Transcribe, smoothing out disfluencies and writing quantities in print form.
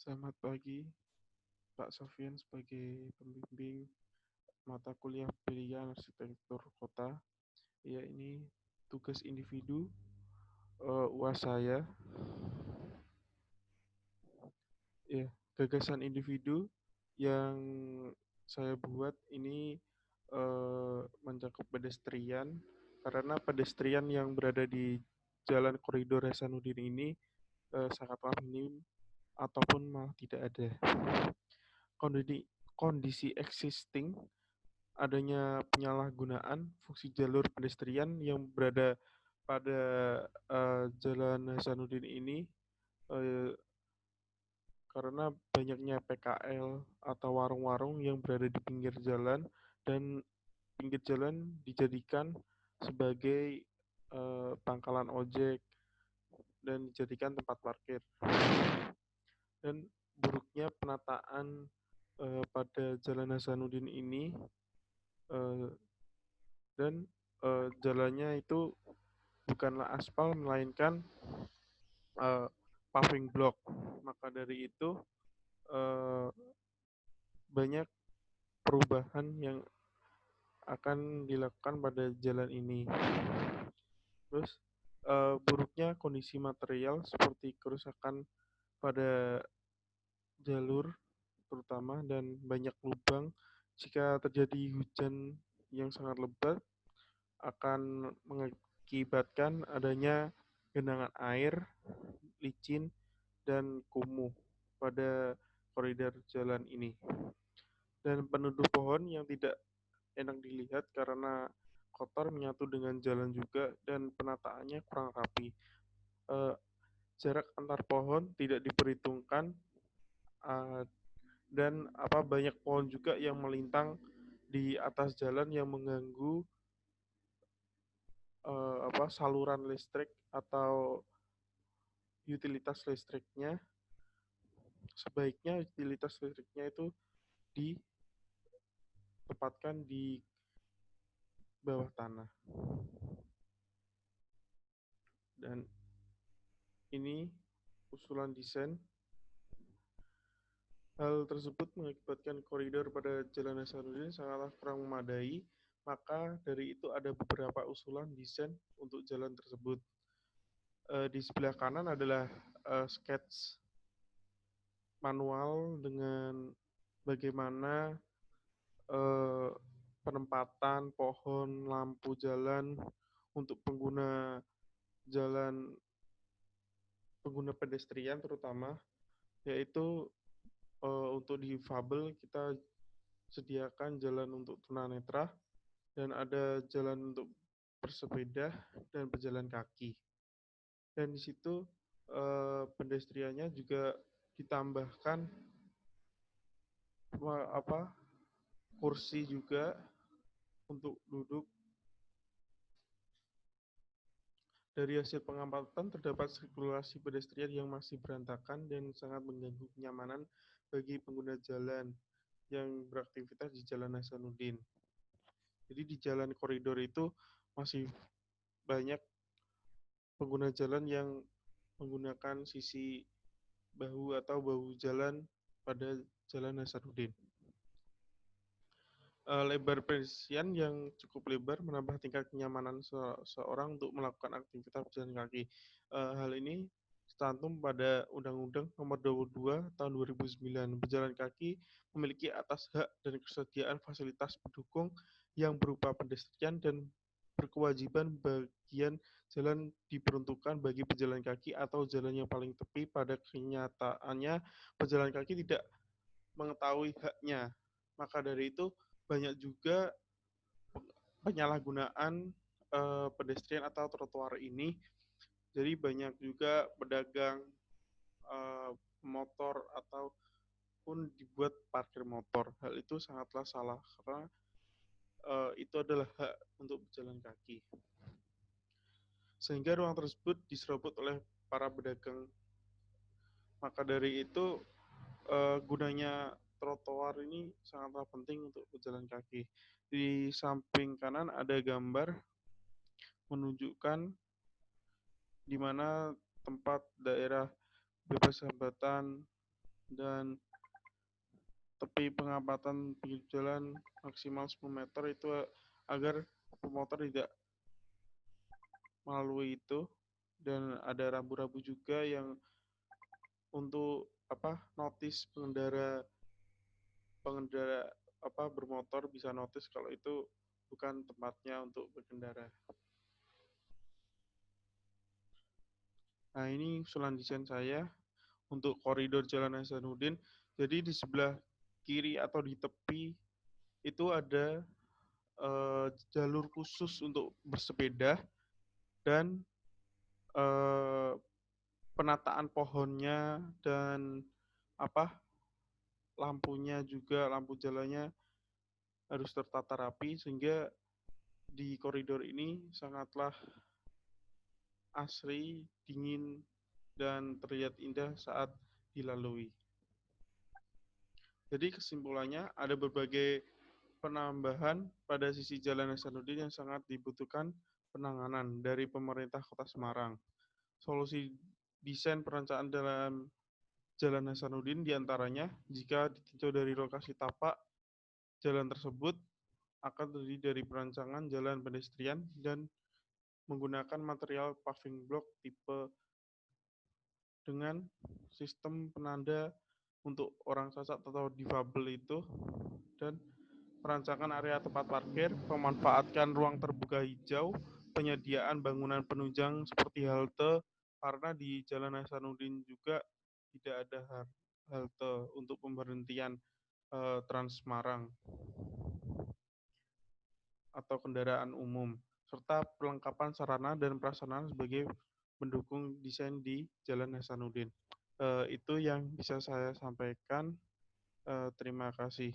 Selamat pagi, Pak Sofian sebagai pembimbing mata kuliah pilihan arsitektur kota. Ya, ini tugas individu UAS saya. Ya, gagasan individu yang saya buat ini mencakup pedestrian karena pedestrian yang berada di jalan koridor Hasanuddin ini sangatlah minim ataupun malah tidak ada. Kondisi existing adanya penyalahgunaan fungsi jalur pedestrian yang berada pada Jalan Hasanuddin ini eh, karena banyaknya PKL atau warung-warung yang berada di pinggir jalan dan pinggir jalan dijadikan sebagai pangkalan ojek dan dijadikan tempat parkir. Dan buruknya penataan pada Jalan Hasanuddin ini eh, dan jalannya itu bukanlah aspal melainkan uh, paving block. Maka dari itu uh, banyak perubahan yang akan dilakukan pada jalan ini. Terus buruknya kondisi material seperti kerusakan pada jalur terutama dan banyak lubang jika terjadi hujan yang sangat lebat akan mengakibatkan adanya genangan air, licin, dan kumuh pada koridor jalan ini. Dan penutup pohon yang tidak enak dilihat karena kotor menyatu dengan jalan juga dan penataannya kurang rapi. Eh, Jarak antar pohon tidak diperhitungkan eh, dan banyak pohon juga yang melintang di atas jalan yang mengganggu saluran listrik atau utilitas listriknya. Sebaiknya utilitas listriknya itu ditempatkan di bawah tanah. Dan ini usulan desain. Hal tersebut mengakibatkan koridor pada Jalan Hasanuddin sangatlah kurang memadai, maka dari itu ada beberapa usulan desain untuk jalan tersebut. Di sebelah kanan adalah sketch manual dengan bagaimana eh, penempatan pohon, lampu jalan untuk jalan pengguna pedestrian terutama, yaitu untuk difabel kita sediakan jalan untuk tunanetra dan ada jalan untuk bersepeda dan berjalan kaki. Dan di situ pedestriannya juga ditambahkan kursi juga untuk duduk. Dari hasil pengamatan terdapat sirkulasi pedestrian yang masih berantakan dan sangat mengganggu kenyamanan bagi pengguna jalan yang beraktivitas di Jalan Hasanuddin. Jadi di jalan koridor itu masih banyak pengguna jalan yang menggunakan sisi bahu atau bahu jalan pada Jalan Hasanuddin. Lebar pedestrian yang cukup lebar menambah tingkat kenyamanan seorang untuk melakukan aktivitas berjalan kaki. Hal ini tercantum pada Undang-Undang Nomor 22 Tahun 2009. Berjalan kaki memiliki atas hak dan kesediaan fasilitas pendukung yang berupa pedestrian dan berkewajiban bagian jalan diperuntukkan bagi pejalan kaki atau jalan yang paling tepi. Pada kenyataannya, pejalan kaki tidak mengetahui haknya. Maka dari itu banyak juga penyalahgunaan pedestrian atau trotoar ini. Jadi banyak juga pedagang motor ataupun dibuat parkir motor. Hal itu sangatlah salah karena itu adalah hak untuk berjalan kaki. Sehingga ruang tersebut diserobot oleh para pedagang. Maka dari itu gunanya trotoar ini sangatlah penting untuk berjalan kaki. Di samping kanan ada gambar menunjukkan di mana tempat daerah bebas hambatan dan tepi pengapatan pinggir jalan maksimal 10 meter itu agar pemotor tidak melalui itu, dan ada rambu-rambu juga yang untuk notis pengendara pengendara bermotor bisa notis kalau itu bukan tempatnya untuk berkendara. Nah, ini usulan desain saya untuk koridor Jalan Hasanuddin. Jadi di sebelah kiri atau di tepi itu ada jalur khusus untuk bersepeda, dan eh, penataan pohonnya dan apa lampunya juga, lampu jalannya harus tertata rapi sehingga di koridor ini sangatlah asri, dingin, dan terlihat indah saat dilalui. Jadi kesimpulannya ada berbagai penambahan pada sisi Jalan Hasanuddin yang sangat dibutuhkan penanganan dari pemerintah Kota Semarang. Solusi desain perencanaan dalam Jalan Hasanuddin diantaranya jika ditinjau dari lokasi tapak jalan tersebut akan terdiri dari perancangan jalan pedestrian dan menggunakan material paving block tipe dengan sistem penanda untuk orang cacat atau difabel itu, dan perancangan area tempat parkir, memanfaatkan ruang terbuka hijau, penyediaan bangunan penunjang seperti halte, karena di Jalan Hasanuddin juga tidak ada halte untuk pemberhentian Trans Semarang atau kendaraan umum, serta perlengkapan sarana dan prasarana sebagai pendukung desain di Jalan Hasanuddin. Itu yang bisa saya sampaikan. Terima kasih.